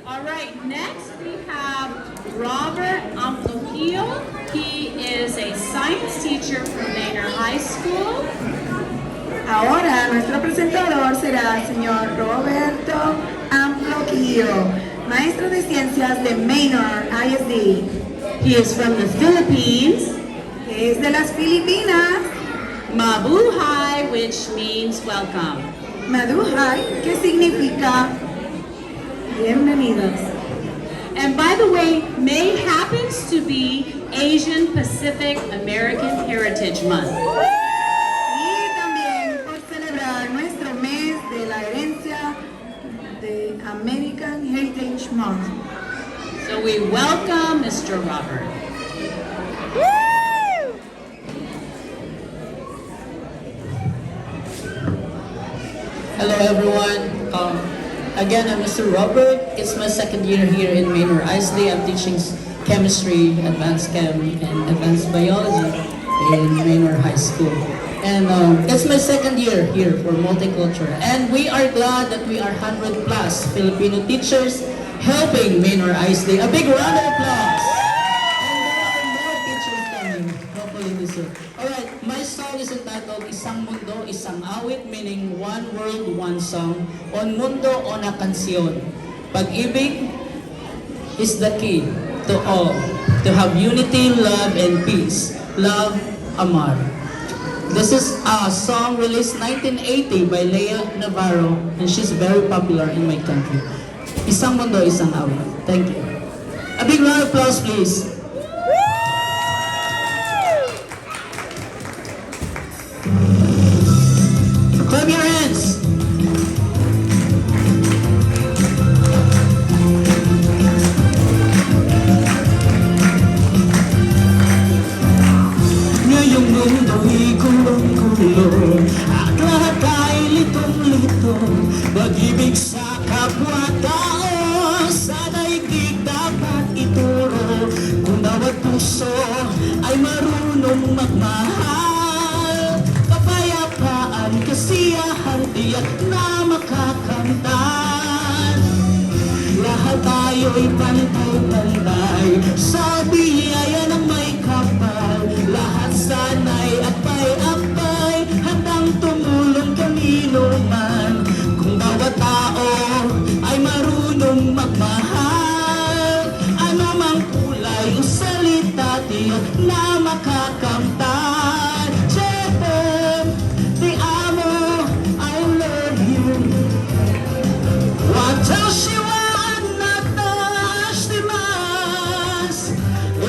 All right, next we have Robert Amplopio. He is a science teacher from Maynard High School. Ahora nuestro presentador será el señor Roberto Amplopio, maestro de ciencias de Maynard ISD. He is from the Philippines. Es de las Filipinas. Mabuhay, which means welcome. Maduhay, que significa bienvenidos. And by the way, May happens to be Asian Pacific American Heritage Month. Y también por celebrar nuestro mes de la herencia de American Heritage Month. So we welcome Mr. Robert. Hello everyone. Again, I'm Mr. Robert. It's my second year here in Maynard ISD. I'm teaching chemistry, advanced chem, and advanced biology in Maynard High School. And it's my second year here for multicultural. And we are glad that we are 100 plus Filipino teachers helping Maynard ISD. A big round of applause. And there are more teachers coming, hopefully this year. Alright, my song is entitled Isang Mundo, Isang Awit, meaning one world, one song. On mundo, ona kansyon. Pag-ibig is the key to all. To have unity, love, and peace. Love, Amar. This is a song released 1980 by Leah Navarro, and she's very popular in my country. Isang Mundo, Isang Awit. Thank you. A big round of applause, please. Clap your hands. Ngayong mundo'y gulong-gulo at lahat ay litong-litong. Pag-ibig sa kapwa-tao, sa daigdig dapat ituro. Kung bawat puso ay marunong magmahal, kapayapaan, kasiyahan, tiyak na makakamtan. Lahat tayo'y pantay-pantay sa biyaya ng may kapal. Lahat sanay at pay-apay, handang tumulong kanino man. Kung bawat tao ay marunong magmahal, ano mang kulay o salita, tiyak na makakamtan. Chepe, te amo, I love you. Watashi wa anata shitemasu.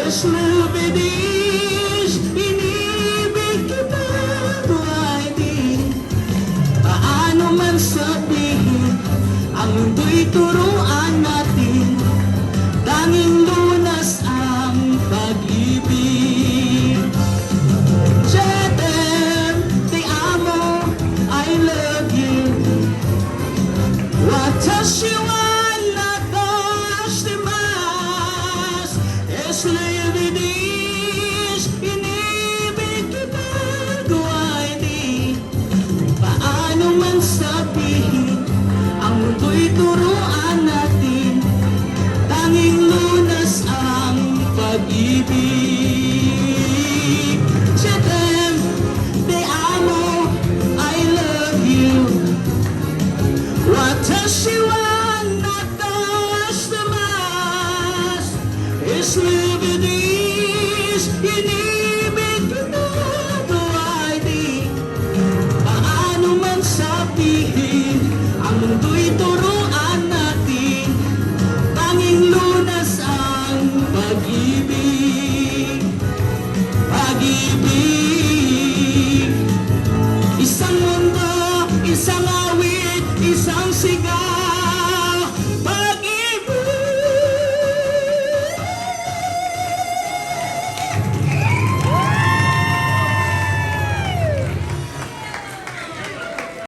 Eslubedish, inibig kita, tuwa'y di. Paano man sabihin, ang mundo'y turuan natin. Tanging lunas ang pag-ibig. Chetem, te amo, I love you. Watashi wa anata shitemasu. Eslubedish, inibig kita, tuwa'y di. Paano man sabihin, ang mundo'y turuan natin. Tanging lunas ang pag-ibig. Chetem, te amo, I love you. Watashi wa anata shitemasu. Eslubedish,